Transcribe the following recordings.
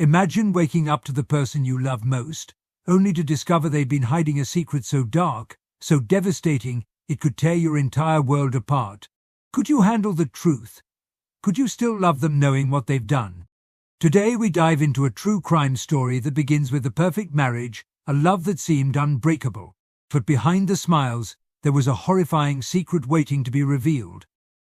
Imagine waking up to the person you love most, only to discover they've been hiding a secret so dark, so devastating, it could tear your entire world apart. Could you handle the truth? Could you still love them knowing what they've done? Today we dive into a true crime story that begins with the perfect marriage, a love that seemed unbreakable. But behind the smiles, there was a horrifying secret waiting to be revealed.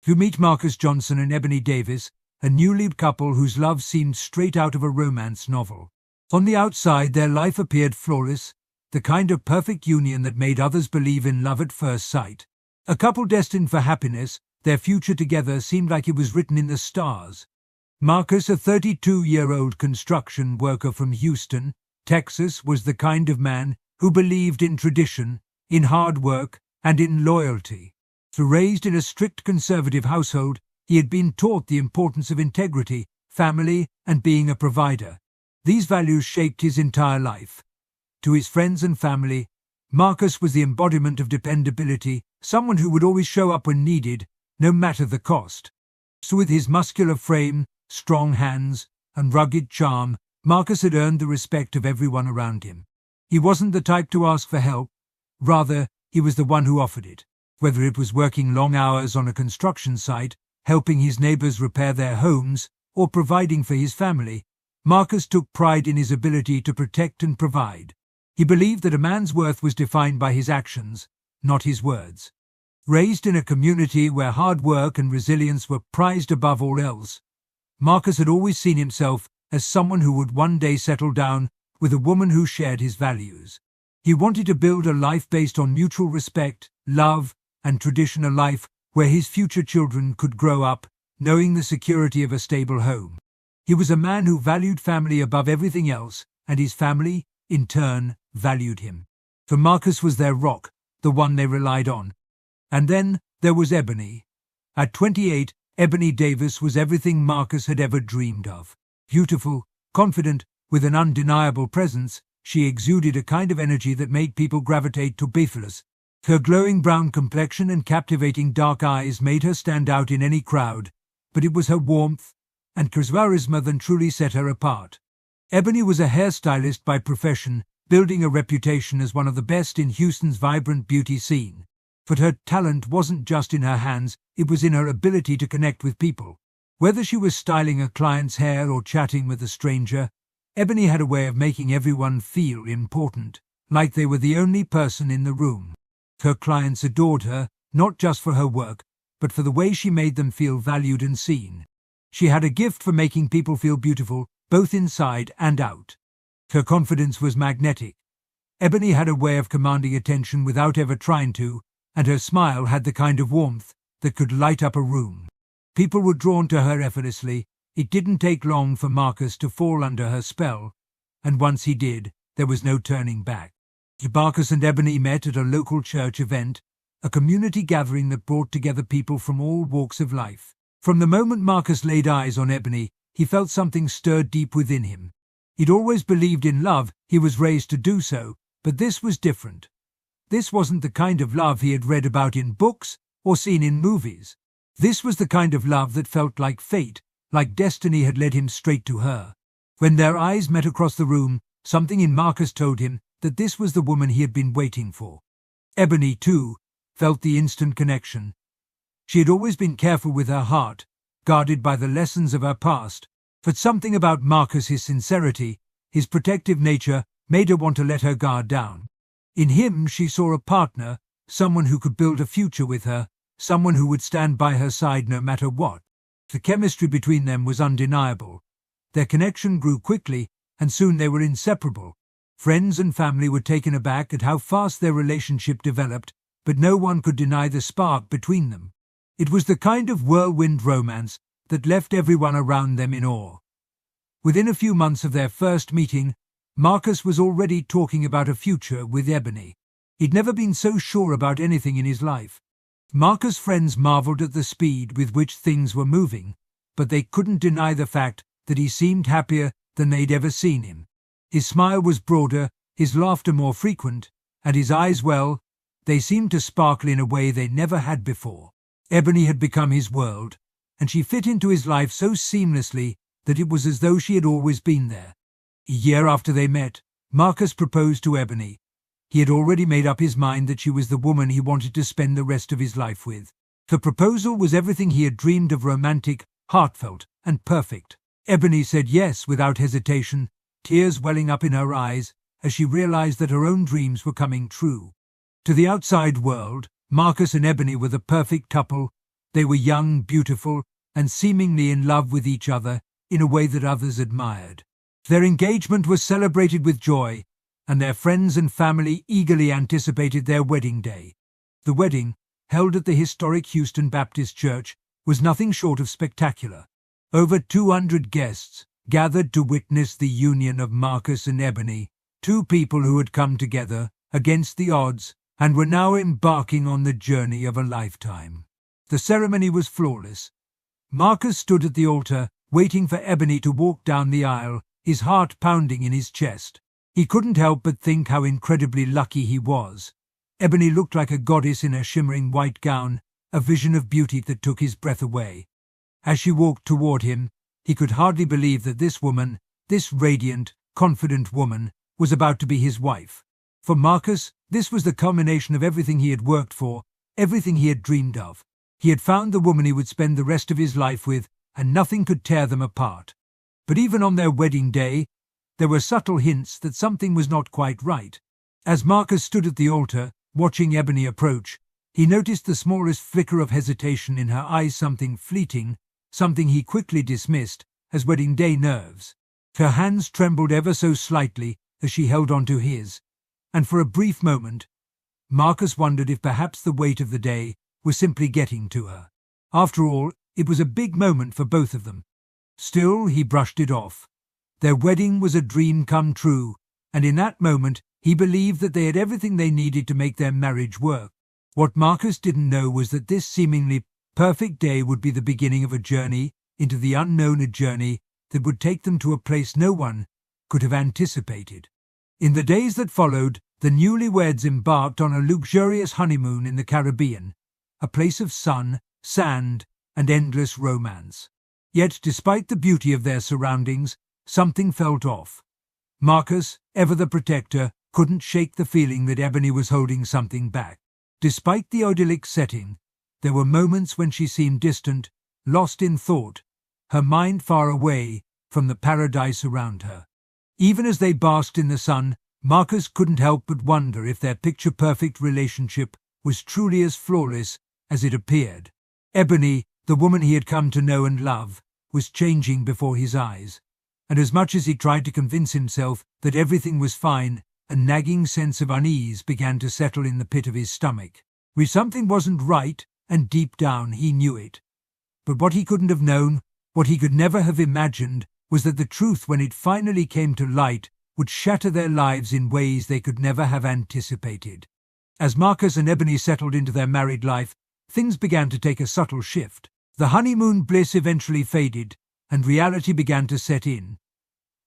You meet Marcus Johnson and Ebony Davis, a newlywed couple whose love seemed straight out of a romance novel. On the outside, their life appeared flawless, the kind of perfect union that made others believe in love at first sight. A couple destined for happiness, their future together seemed like it was written in the stars. Marcus, a 32-year-old construction worker from Houston, Texas, was the kind of man who believed in tradition, in hard work, and in loyalty. Raised in a strict conservative household, he had been taught the importance of integrity, family, and being a provider. These values shaped his entire life. To his friends and family, Marcus was the embodiment of dependability, someone who would always show up when needed, no matter the cost. So with his muscular frame, strong hands, and rugged charm, Marcus had earned the respect of everyone around him. He wasn't the type to ask for help. Rather, he was the one who offered it. Whether it was working long hours on a construction site, helping his neighbors repair their homes, or providing for his family, Marcus took pride in his ability to protect and provide. He believed that a man's worth was defined by his actions, not his words. Raised in a community where hard work and resilience were prized above all else, Marcus had always seen himself as someone who would one day settle down with a woman who shared his values. He wanted to build a life based on mutual respect, love, and tradition, a life where his future children could grow up knowing the security of a stable home. He was a man who valued family above everything else, and his family, in turn, valued him. For Marcus was their rock, the one they relied on. And then there was Ebony. At 28, Ebony Davis was everything Marcus had ever dreamed of. Beautiful, confident, with an undeniable presence, she exuded a kind of energy that made people gravitate to Beefless. Her glowing brown complexion and captivating dark eyes made her stand out in any crowd, but it was her warmth and charisma that truly set her apart. Ebony was a hairstylist by profession, building a reputation as one of the best in Houston's vibrant beauty scene. But her talent wasn't just in her hands, it was in her ability to connect with people. Whether she was styling a client's hair or chatting with a stranger, Ebony had a way of making everyone feel important, like they were the only person in the room. Her clients adored her, not just for her work, but for the way she made them feel valued and seen. She had a gift for making people feel beautiful, both inside and out. Her confidence was magnetic. Ebony had a way of commanding attention without ever trying to, and her smile had the kind of warmth that could light up a room. People were drawn to her effortlessly. It didn't take long for Marcus to fall under her spell, and once he did, there was no turning back. Marcus and Ebony met at a local church event, a community gathering that brought together people from all walks of life. From the moment Marcus laid eyes on Ebony, he felt something stirred deep within him. He'd always believed in love, he was raised to do so, but this was different. This wasn't the kind of love he had read about in books or seen in movies. This was the kind of love that felt like fate, like destiny had led him straight to her. When their eyes met across the room, something in Marcus told him that this was the woman he had been waiting for. Ebony, too, felt the instant connection. She had always been careful with her heart, guarded by the lessons of her past, but something about Marcus, his sincerity, his protective nature, made her want to let her guard down. In him she saw a partner, someone who could build a future with her, someone who would stand by her side no matter what. The chemistry between them was undeniable. Their connection grew quickly, and soon they were inseparable. Friends and family were taken aback at how fast their relationship developed, but no one could deny the spark between them. It was the kind of whirlwind romance that left everyone around them in awe. Within a few months of their first meeting, Marcus was already talking about a future with Ebony. He'd never been so sure about anything in his life. Marcus' friends marveled at the speed with which things were moving, but they couldn't deny the fact that he seemed happier than they'd ever seen him. His smile was broader, his laughter more frequent, and his eyes, well, they seemed to sparkle in a way they never had before. Ebony had become his world, and she fit into his life so seamlessly that it was as though she had always been there. A year after they met, Marcus proposed to Ebony. He had already made up his mind that she was the woman he wanted to spend the rest of his life with. The proposal was everything he had dreamed of: romantic, heartfelt, and perfect. Ebony said yes without hesitation, tears welling up in her eyes as she realized that her own dreams were coming true. To the outside world, Marcus and Ebony were the perfect couple. They were young, beautiful, and seemingly in love with each other in a way that others admired. Their engagement was celebrated with joy, and their friends and family eagerly anticipated their wedding day. The wedding, held at the historic Houston Baptist Church, was nothing short of spectacular. Over 200 guests gathered to witness the union of Marcus and Ebony, two people who had come together against the odds and were now embarking on the journey of a lifetime. The ceremony was flawless. Marcus stood at the altar, waiting for Ebony to walk down the aisle, his heart pounding in his chest. He couldn't help but think how incredibly lucky he was. Ebony looked like a goddess in her shimmering white gown, a vision of beauty that took his breath away. As she walked toward him, he could hardly believe that this woman, this radiant, confident woman, was about to be his wife. For Marcus, this was the culmination of everything he had worked for, everything he had dreamed of. He had found the woman he would spend the rest of his life with, and nothing could tear them apart. But even on their wedding day, there were subtle hints that something was not quite right. As Marcus stood at the altar, watching Ebony approach, he noticed the smallest flicker of hesitation in her eyes, something fleeting, something he quickly dismissed as wedding day nerves. Her hands trembled ever so slightly as she held onto his, and for a brief moment, Marcus wondered if perhaps the weight of the day was simply getting to her. After all, it was a big moment for both of them. Still, he brushed it off. Their wedding was a dream come true, and in that moment, he believed that they had everything they needed to make their marriage work. What Marcus didn't know was that this seemingly perfect day would be the beginning of a journey into the unknown, a journey that would take them to a place no one could have anticipated. In the days that followed, the newlyweds embarked on a luxurious honeymoon in the Caribbean, a place of sun, sand, and endless romance. Yet, despite the beauty of their surroundings, something felt off. Marcus, ever the protector, couldn't shake the feeling that Ebony was holding something back. Despite the idyllic setting, there were moments when she seemed distant, lost in thought, her mind far away from the paradise around her. Even as they basked in the sun, Marcus couldn't help but wonder if their picture-perfect relationship was truly as flawless as it appeared. Ebony, the woman he had come to know and love, was changing before his eyes, and as much as he tried to convince himself that everything was fine, a nagging sense of unease began to settle in the pit of his stomach. Something wasn't right, and deep down he knew it. But what he couldn't have known, what he could never have imagined, was that the truth, when it finally came to light, would shatter their lives in ways they could never have anticipated. As Marcus and Ebony settled into their married life, things began to take a subtle shift. The honeymoon bliss eventually faded, and reality began to set in.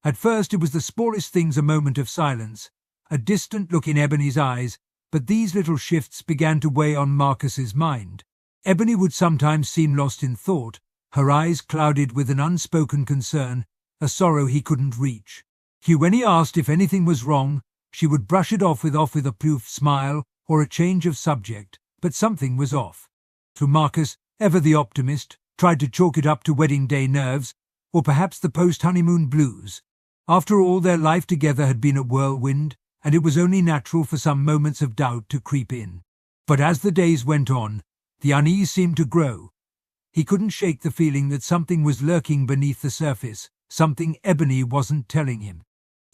At first it was the smallest things, a moment of silence, a distant look in Ebony's eyes, but these little shifts began to weigh on Marcus's mind. Ebony would sometimes seem lost in thought, her eyes clouded with an unspoken concern, a sorrow he couldn't reach. When he asked if anything was wrong, she would brush it off with a brief smile or a change of subject, but something was off. So Marcus, ever the optimist, tried to chalk it up to wedding day nerves, or perhaps the post-honeymoon blues. After all, their life together had been a whirlwind, and it was only natural for some moments of doubt to creep in. But as the days went on, the unease seemed to grow. He couldn't shake the feeling that something was lurking beneath the surface, something Ebony wasn't telling him.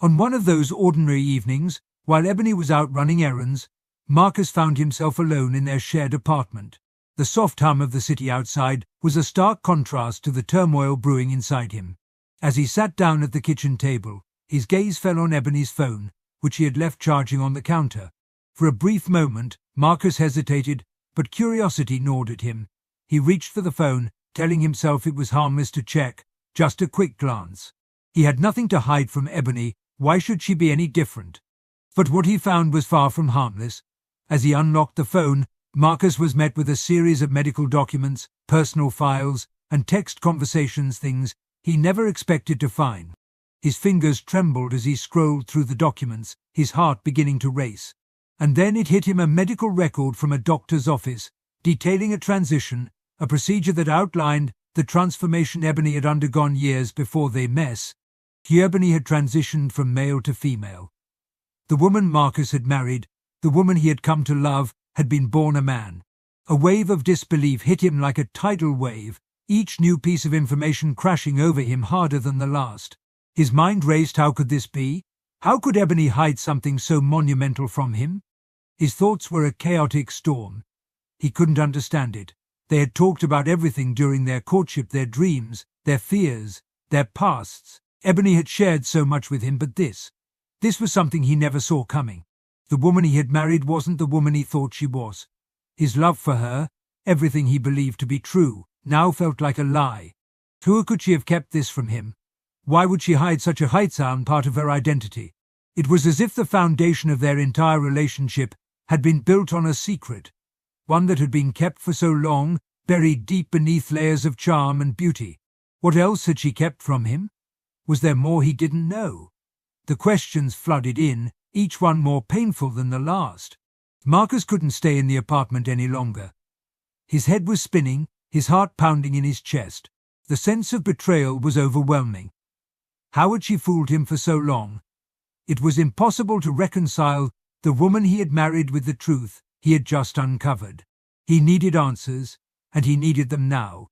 On one of those ordinary evenings, while Ebony was out running errands, Marcus found himself alone in their shared apartment. The soft hum of the city outside was a stark contrast to the turmoil brewing inside him. As he sat down at the kitchen table, his gaze fell on Ebony's phone, which he had left charging on the counter. For a brief moment, Marcus hesitated, but curiosity gnawed at him. He reached for the phone, telling himself it was harmless to check, just a quick glance. He had nothing to hide from Ebony. Why should she be any different? But what he found was far from harmless. As he unlocked the phone, Marcus was met with a series of medical documents, personal files, and text conversations, things he never expected to find. His fingers trembled as he scrolled through the documents, his heart beginning to race. And then it hit him, a medical record from a doctor's office, detailing a transition, a procedure that outlined the transformation Ebony had undergone years before they met. Ebony had transitioned from male to female. The woman Marcus had married, the woman he had come to love, had been born a man. A wave of disbelief hit him like a tidal wave, each new piece of information crashing over him harder than the last. His mind raced. How could this be? How could Ebony hide something so monumental from him? His thoughts were a chaotic storm. He couldn't understand it. They had talked about everything during their courtship, their dreams, their fears, their pasts. Ebony had shared so much with him, but this was something he never saw coming. The woman he had married wasn't the woman he thought she was. His love for her, everything he believed to be true, now felt like a lie. How could she have kept this from him? Why would she hide such a heightsam part of her identity? It was as if the foundation of their entire relationship had been built on a secret, one that had been kept for so long, buried deep beneath layers of charm and beauty. What else had she kept from him? Was there more he didn't know? The questions flooded in, each one more painful than the last. Marcus couldn't stay in the apartment any longer. His head was spinning, his heart pounding in his chest. The sense of betrayal was overwhelming. How had she fooled him for so long? It was impossible to reconcile the woman he had married with the truth he had just uncovered. He needed answers, and he needed them now.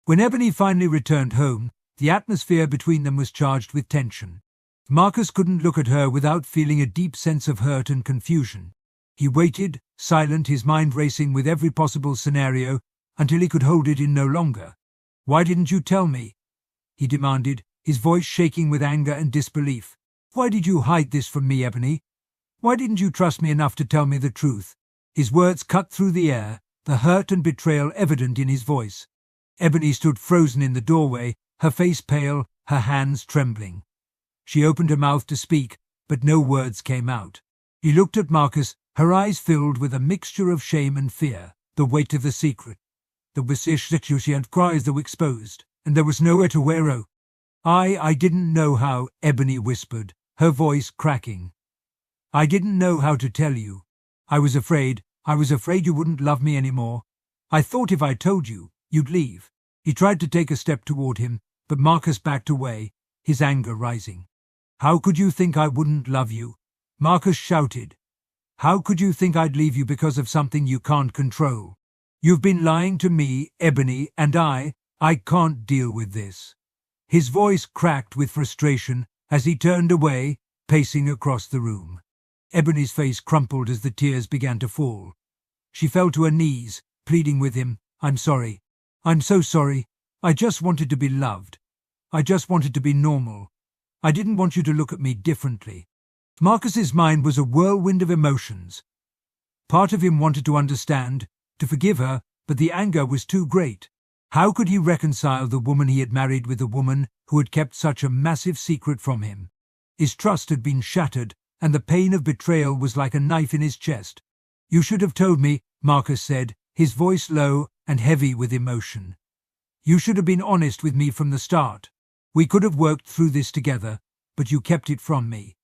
When Ebony finally returned home, the atmosphere between them was charged with tension. Marcus couldn't look at her without feeling a deep sense of hurt and confusion. He waited, silent, his mind racing with every possible scenario, until he could hold it in no longer. "Why didn't you tell me?" he demanded, his voice shaking with anger and disbelief. "Why did you hide this from me, Ebony? Why didn't you trust me enough to tell me the truth?" His words cut through the air, the hurt and betrayal evident in his voice. Ebony stood frozen in the doorway, her face pale, her hands trembling. She opened her mouth to speak, but no words came out. She looked at Marcus, her eyes filled with a mixture of shame and fear, the weight of the secret. The wish that she had cries that were exposed, and there was nowhere to wear. I didn't know how," Ebony whispered, her voice cracking. "I didn't know how to tell you. I was afraid you wouldn't love me anymore. I thought if I told you, you'd leave." He tried to take a step toward him, but Marcus backed away, his anger rising. "How could you think I wouldn't love you?" Marcus shouted. "How could you think I'd leave you because of something you can't control? You've been lying to me, Ebony, and I can't deal with this." His voice cracked with frustration as he turned away, pacing across the room. Ebony's face crumpled as the tears began to fall. She fell to her knees, pleading with him, "I'm sorry. I'm so sorry. I just wanted to be loved. I just wanted to be normal. I didn't want you to look at me differently." Marcus's mind was a whirlwind of emotions. Part of him wanted to understand, to forgive her, but the anger was too great. How could he reconcile the woman he had married with the woman who had kept such a massive secret from him? His trust had been shattered, and the pain of betrayal was like a knife in his chest. "You should have told me," Marcus said, his voice low and heavy with emotion. "You should have been honest with me from the start. We could have worked through this together, but you kept it from me.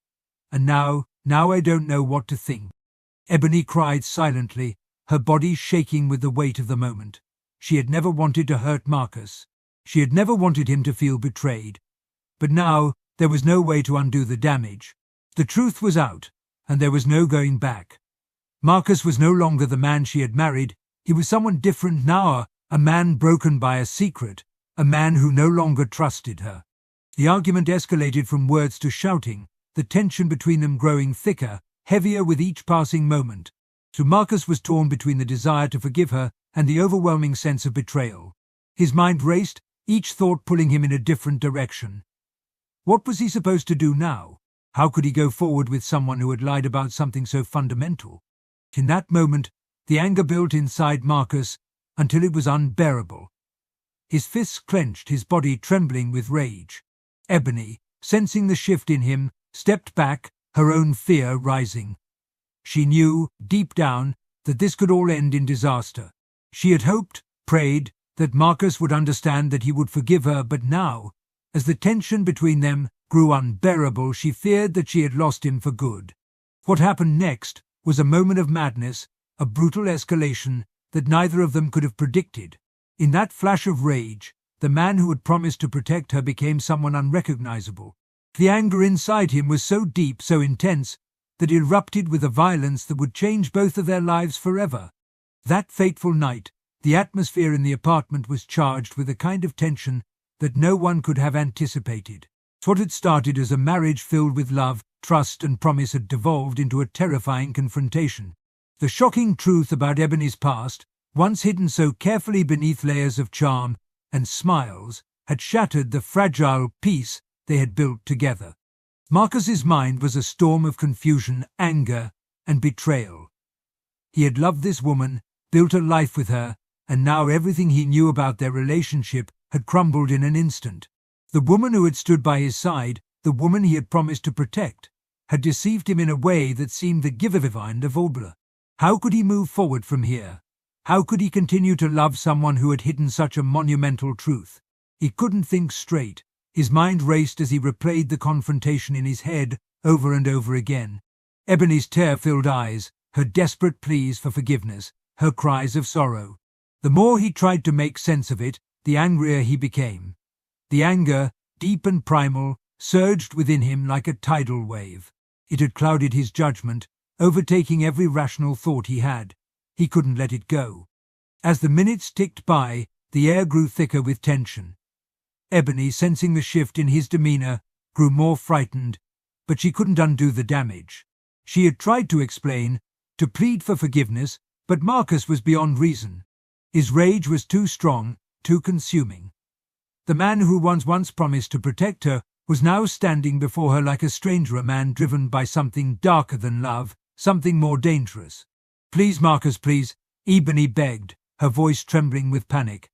And now I don't know what to think." Ebony cried silently, her body shaking with the weight of the moment. She had never wanted to hurt Marcus. She had never wanted him to feel betrayed. But now there was no way to undo the damage. The truth was out, and there was no going back. Marcus was no longer the man she had married. He was someone different now, a man broken by a secret, a man who no longer trusted her. The argument escalated from words to shouting, the tension between them growing thicker, heavier with each passing moment. So Marcus was torn between the desire to forgive her and the overwhelming sense of betrayal. His mind raced, each thought pulling him in a different direction. What was he supposed to do now? How could he go forward with someone who had lied about something so fundamental? In that moment, the anger built inside Marcus until it was unbearable. His fists clenched, his body trembling with rage. Ebony, sensing the shift in him, stepped back, her own fear rising. She knew, deep down, that this could all end in disaster. She had hoped, prayed, that Marcus would understand, that he would forgive her, but now, as the tension between them grew unbearable, she feared that she had lost him for good. What happened next was a moment of madness, a brutal escalation that neither of them could have predicted. In that flash of rage, the man who had promised to protect her became someone unrecognizable. The anger inside him was so deep, so intense, that it erupted with a violence that would change both of their lives forever. That fateful night, the atmosphere in the apartment was charged with a kind of tension that no one could have anticipated. What had started as a marriage filled with love, trust and promise had devolved into a terrifying confrontation. The shocking truth about Ebony's past, once hidden so carefully beneath layers of charm and smiles, had shattered the fragile peace they had built together. Marcus's mind was a storm of confusion, anger, and betrayal. He had loved this woman, built a life with her, and now everything he knew about their relationship had crumbled in an instant. The woman who had stood by his side, the woman he had promised to protect, had deceived him in a way that seemed the unbelievable. How could he move forward from here? How could he continue to love someone who had hidden such a monumental truth? He couldn't think straight. His mind raced as he replayed the confrontation in his head over and over again. Ebony's tear-filled eyes, her desperate pleas for forgiveness, her cries of sorrow. The more he tried to make sense of it, the angrier he became. The anger, deep and primal, surged within him like a tidal wave. It had clouded his judgment, overtaking every rational thought he had. He couldn't let it go. As the minutes ticked by, the air grew thicker with tension. Ebony, sensing the shift in his demeanor, grew more frightened, but she couldn't undo the damage. She had tried to explain, to plead for forgiveness, but Marcus was beyond reason. His rage was too strong, too consuming. The man who once promised to protect her was now standing before her like a stranger, a man driven by something darker than love, something more dangerous. "Please, Marcus, please," Ebony begged, her voice trembling with panic.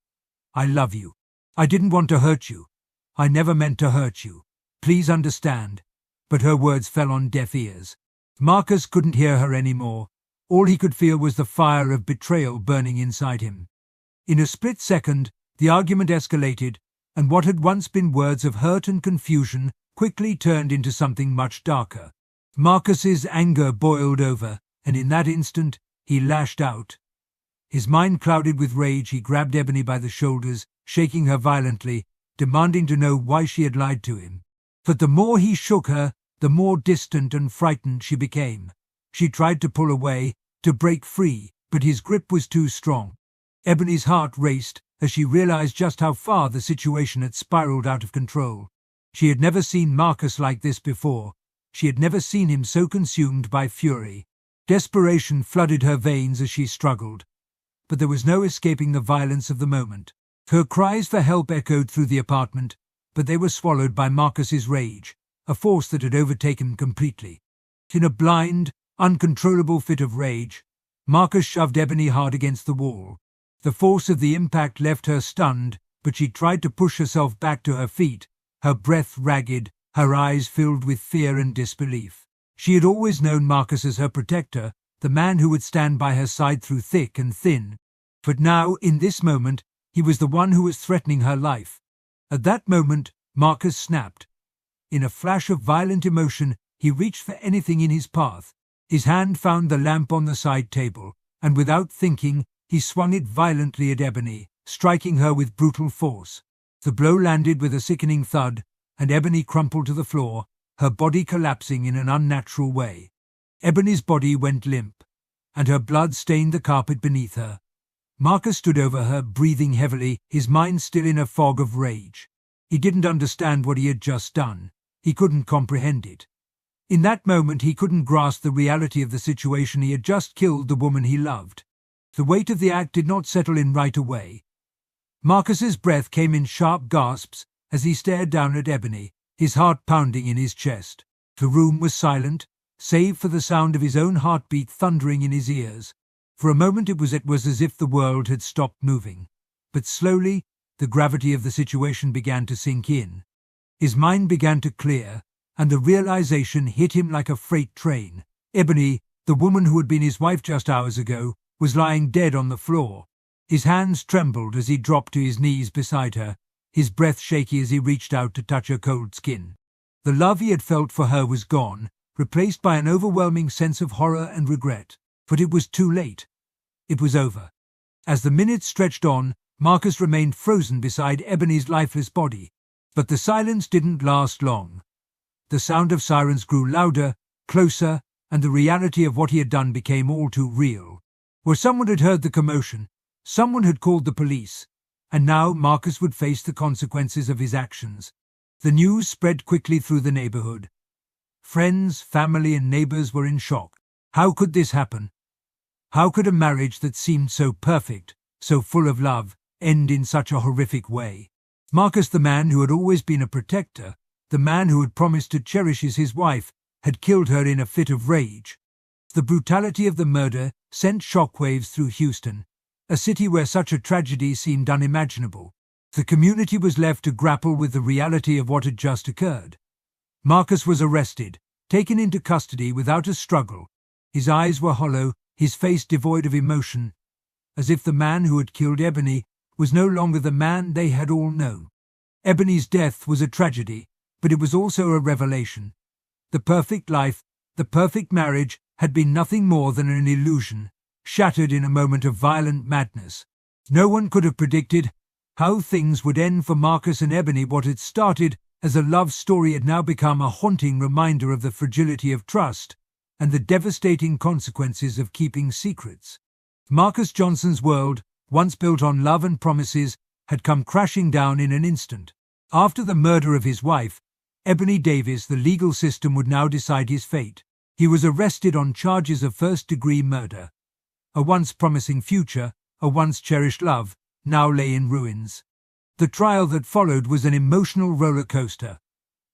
"I love you. I didn't want to hurt you. I never meant to hurt you. Please understand." But her words fell on deaf ears. Marcus couldn't hear her anymore. All he could feel was the fire of betrayal burning inside him. In a split second, the argument escalated, and what had once been words of hurt and confusion quickly turned into something much darker. Marcus's anger boiled over, and in that instant, he lashed out. His mind clouded with rage, he grabbed Ebony by the shoulders, shaking her violently, demanding to know why she had lied to him. But the more he shook her, the more distant and frightened she became. She tried to pull away, to break free, but his grip was too strong. Ebony's heart raced as she realized just how far the situation had spiraled out of control. She had never seen Marcus like this before. She had never seen him so consumed by fury. Desperation flooded her veins as she struggled. But there was no escaping the violence of the moment. Her cries for help echoed through the apartment, but they were swallowed by Marcus's rage, a force that had overtaken him completely. In a blind, uncontrollable fit of rage, Marcus shoved Ebony hard against the wall. The force of the impact left her stunned, but she tried to push herself back to her feet, her breath ragged, her eyes filled with fear and disbelief. She had always known Marcus as her protector, the man who would stand by her side through thick and thin. But now, in this moment, he was the one who was threatening her life. At that moment, Marcus snapped. In a flash of violent emotion, he reached for anything in his path. His hand found the lamp on the side table, and without thinking, he swung it violently at Ebony, striking her with brutal force. The blow landed with a sickening thud, and Ebony crumpled to the floor, her body collapsing in an unnatural way. Ebony's body went limp, and her blood stained the carpet beneath her. Marcus stood over her, breathing heavily, his mind still in a fog of rage. He didn't understand what he had just done. He couldn't comprehend it. In that moment, he couldn't grasp the reality of the situation. He had just killed the woman he loved. The weight of the act did not settle in right away. Marcus's breath came in sharp gasps as he stared down at Ebony, his heart pounding in his chest. The room was silent, save for the sound of his own heartbeat thundering in his ears. For a moment it was as if the world had stopped moving. But slowly, the gravity of the situation began to sink in. His mind began to clear, and the realization hit him like a freight train. Ebony, the woman who had been his wife just hours ago, was lying dead on the floor. His hands trembled as he dropped to his knees beside her, his breath shaky as he reached out to touch her cold skin. The love he had felt for her was gone, replaced by an overwhelming sense of horror and regret. But it was too late. It was over. As the minutes stretched on, Marcus remained frozen beside Ebony's lifeless body. But the silence didn't last long. The sound of sirens grew louder, closer, and the reality of what he had done became all too real. Where someone had heard the commotion, someone had called the police, and now Marcus would face the consequences of his actions. The news spread quickly through the neighborhood. Friends, family, and neighbors were in shock. How could this happen? How could a marriage that seemed so perfect, so full of love, end in such a horrific way? Marcus, the man who had always been a protector, the man who had promised to cherish his wife, had killed her in a fit of rage. The brutality of the murder sent shockwaves through Houston, a city where such a tragedy seemed unimaginable. The community was left to grapple with the reality of what had just occurred. Marcus was arrested, taken into custody without a struggle. His eyes were hollow, his face devoid of emotion, as if the man who had killed Ebony was no longer the man they had all known. Ebony's death was a tragedy, but it was also a revelation. The perfect life, the perfect marriage, had been nothing more than an illusion, shattered in a moment of violent madness. No one could have predicted how things would end for Marcus and Ebony. What had started as a love story had now become a haunting reminder of the fragility of trust and the devastating consequences of keeping secrets. Marcus Johnson's world, once built on love and promises, had come crashing down in an instant. After the murder of his wife, Ebony Davis, the legal system would now decide his fate. He was arrested on charges of first-degree murder. A once promising future, a once cherished love, now lay in ruins. The trial that followed was an emotional roller coaster.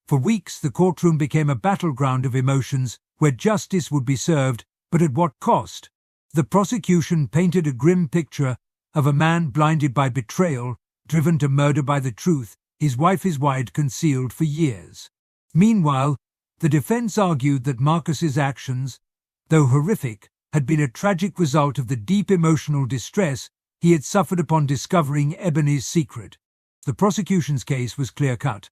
For weeks, the courtroom became a battleground of emotions where justice would be served, but at what cost? The prosecution painted a grim picture of a man blinded by betrayal, driven to murder by the truth his wife had concealed for years. Meanwhile, the defense argued that Marcus's actions, though horrific, had been a tragic result of the deep emotional distress he had suffered upon discovering Ebony's secret. The prosecution's case was clear-cut.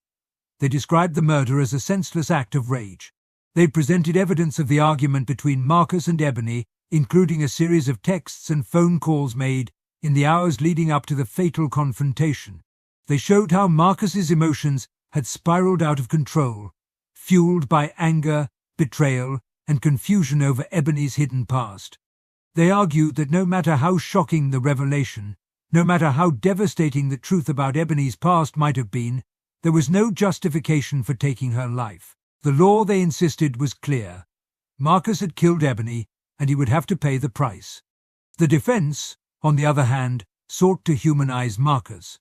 They described the murder as a senseless act of rage. They presented evidence of the argument between Marcus and Ebony, including a series of texts and phone calls made in the hours leading up to the fatal confrontation. They showed how Marcus's emotions had spiraled out of control, fueled by anger, betrayal, and confusion over Ebony's hidden past. They argued that no matter how shocking the revelation, no matter how devastating the truth about Ebony's past might have been, there was no justification for taking her life. The law, they insisted, was clear. Marcus had killed Ebony, and he would have to pay the price. The defense, on the other hand, sought to humanize Marcus.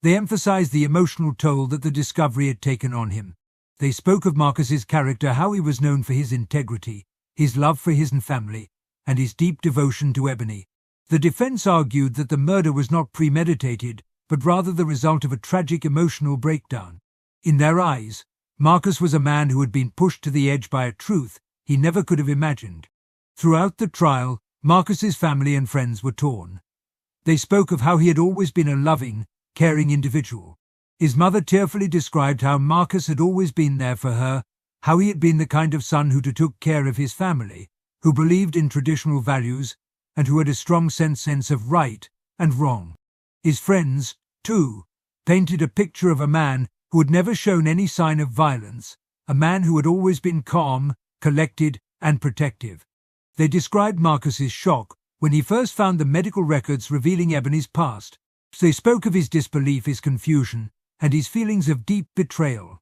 They emphasized the emotional toll that the discovery had taken on him. They spoke of Marcus's character, how he was known for his integrity, his love for his family, and his deep devotion to Ebony. The defense argued that the murder was not premeditated, but rather the result of a tragic emotional breakdown. In their eyes, Marcus was a man who had been pushed to the edge by a truth he never could have imagined. Throughout the trial, Marcus's family and friends were torn. They spoke of how he had always been a loving, caring individual. His mother tearfully described how Marcus had always been there for her, how he had been the kind of son who took care of his family, who believed in traditional values, and who had a strong sense of right and wrong. His friends, too, painted a picture of a man who had never shown any sign of violence, a man who had always been calm, collected, and protective. They described Marcus's shock when he first found the medical records revealing Ebony's past. They spoke of his disbelief, his confusion, and his feelings of deep betrayal.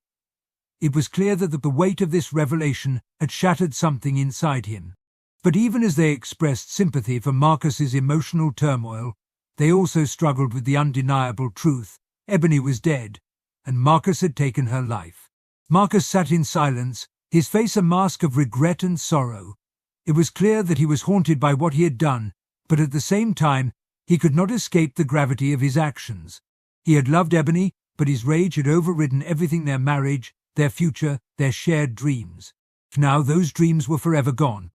It was clear that the weight of this revelation had shattered something inside him. But even as they expressed sympathy for Marcus's emotional turmoil, they also struggled with the undeniable truth. Ebony was dead, and Marcus had taken her life. Marcus sat in silence, his face a mask of regret and sorrow. It was clear that he was haunted by what he had done, but at the same time, he could not escape the gravity of his actions. He had loved Ebony, but his rage had overridden everything: their marriage, their future, their shared dreams. Now those dreams were forever gone.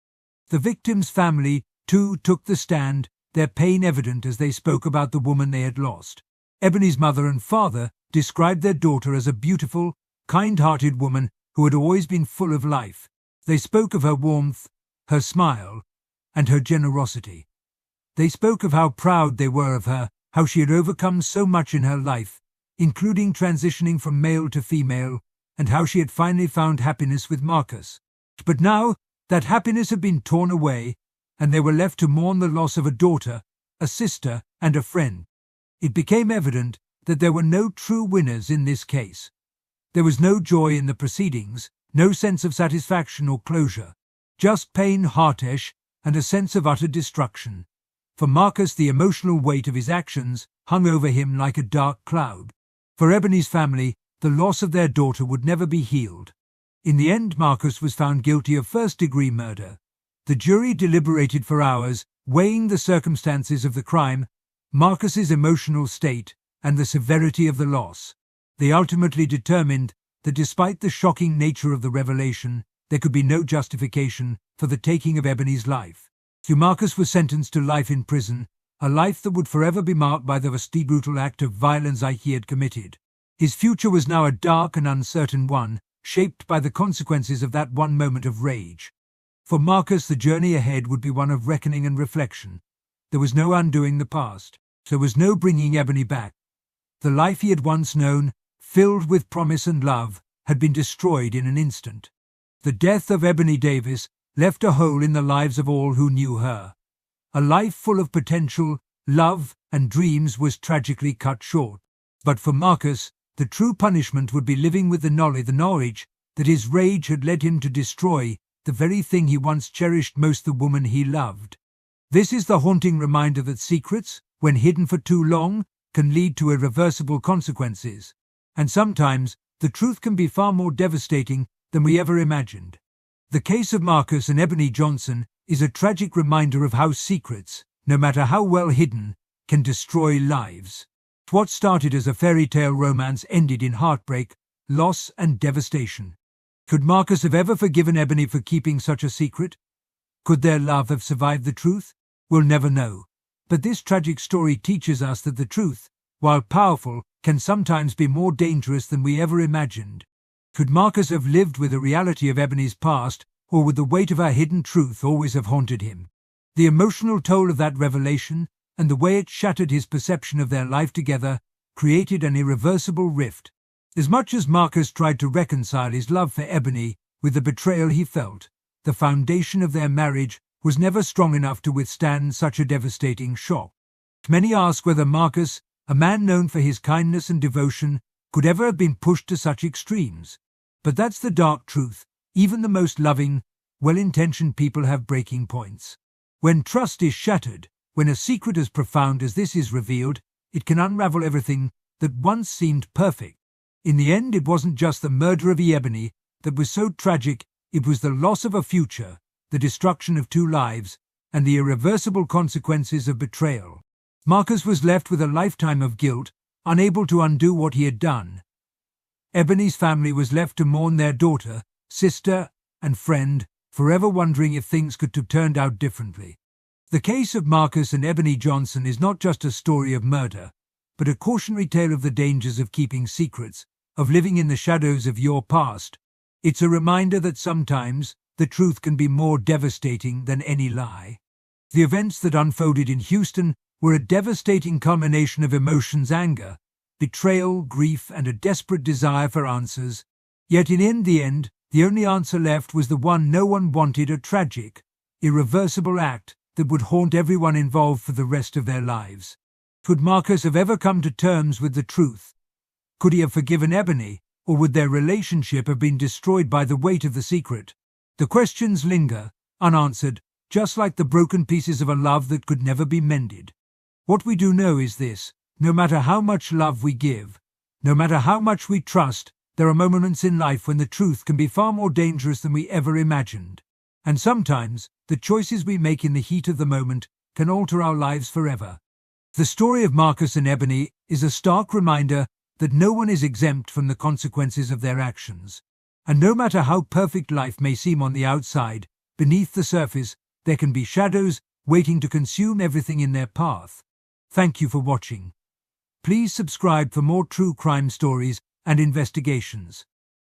The victim's family, too, took the stand, their pain evident as they spoke about the woman they had lost. Ebony's mother and father described their daughter as a beautiful, kind-hearted woman who had always been full of life. They spoke of her warmth, her smile, and her generosity. They spoke of how proud they were of her, how she had overcome so much in her life, including transitioning from male to female, and how she had finally found happiness with Marcus. But now, that happiness had been torn away, and they were left to mourn the loss of a daughter, a sister, and a friend. It became evident that there were no true winners in this case. There was no joy in the proceedings, no sense of satisfaction or closure, just pain, heartache, and a sense of utter destruction. For Marcus, the emotional weight of his actions hung over him like a dark cloud. For Ebony's family, the loss of their daughter would never be healed. In the end, Marcus was found guilty of first-degree murder. The jury deliberated for hours, weighing the circumstances of the crime, Marcus's emotional state, and the severity of the loss. They ultimately determined that despite the shocking nature of the revelation, there could be no justification for the taking of Ebony's life. Marcus was sentenced to life in prison, a life that would forever be marked by the brutal act of violence he had committed. His future was now a dark and uncertain one, shaped by the consequences of that one moment of rage. For Marcus, the journey ahead would be one of reckoning and reflection. There was no undoing the past. There was no bringing Ebony back. The life he had once known, filled with promise and love, had been destroyed in an instant. The death of Ebony Davis left a hole in the lives of all who knew her. A life full of potential, love, and dreams was tragically cut short. But for Marcus, the true punishment would be living with the knowledge that his rage had led him to destroy the very thing he once cherished most, the woman he loved. This is the haunting reminder that secrets, when hidden for too long, can lead to irreversible consequences. And sometimes, the truth can be far more devastating than we ever imagined. The case of Marcus and Ebony Johnson is a tragic reminder of how secrets, no matter how well hidden, can destroy lives. What started as a fairy tale romance ended in heartbreak, loss, and devastation. Could Marcus have ever forgiven Ebony for keeping such a secret? Could their love have survived the truth? We'll never know. But this tragic story teaches us that the truth, while powerful, can sometimes be more dangerous than we ever imagined. Could Marcus have lived with the reality of Ebony's past, or would the weight of her hidden truth always have haunted him? The emotional toll of that revelation, and the way it shattered his perception of their life together, created an irreversible rift. As much as Marcus tried to reconcile his love for Ebony with the betrayal he felt, the foundation of their marriage was never strong enough to withstand such a devastating shock. Many ask whether Marcus, a man known for his kindness and devotion, could ever have been pushed to such extremes. But that's the dark truth. Even the most loving, well-intentioned people have breaking points. When trust is shattered, when a secret as profound as this is revealed, it can unravel everything that once seemed perfect. In the end, it wasn't just the murder of Ebony that was so tragic, it was the loss of a future, the destruction of two lives, and the irreversible consequences of betrayal. Marcus was left with a lifetime of guilt, unable to undo what he had done. Ebony's family was left to mourn their daughter, sister, and friend, forever wondering if things could have turned out differently. The case of Marcus and Ebony Johnson is not just a story of murder, but a cautionary tale of the dangers of keeping secrets, of living in the shadows of your past. It's a reminder that sometimes the truth can be more devastating than any lie. The events that unfolded in Houston were a devastating culmination of emotions: anger, betrayal, grief, and a desperate desire for answers. Yet in the end, the only answer left was the one no one wanted: a tragic, irreversible act that would haunt everyone involved for the rest of their lives. Could Marcus have ever come to terms with the truth? Could he have forgiven Ebony, or would their relationship have been destroyed by the weight of the secret? The questions linger, unanswered, just like the broken pieces of a love that could never be mended. What we do know is this: no matter how much love we give, no matter how much we trust, there are moments in life when the truth can be far more dangerous than we ever imagined. And sometimes, the choices we make in the heat of the moment can alter our lives forever. The story of Marcus and Ebony is a stark reminder that no one is exempt from the consequences of their actions. And no matter how perfect life may seem on the outside, beneath the surface, there can be shadows waiting to consume everything in their path. Thank you for watching. Please subscribe for more true crime stories and investigations.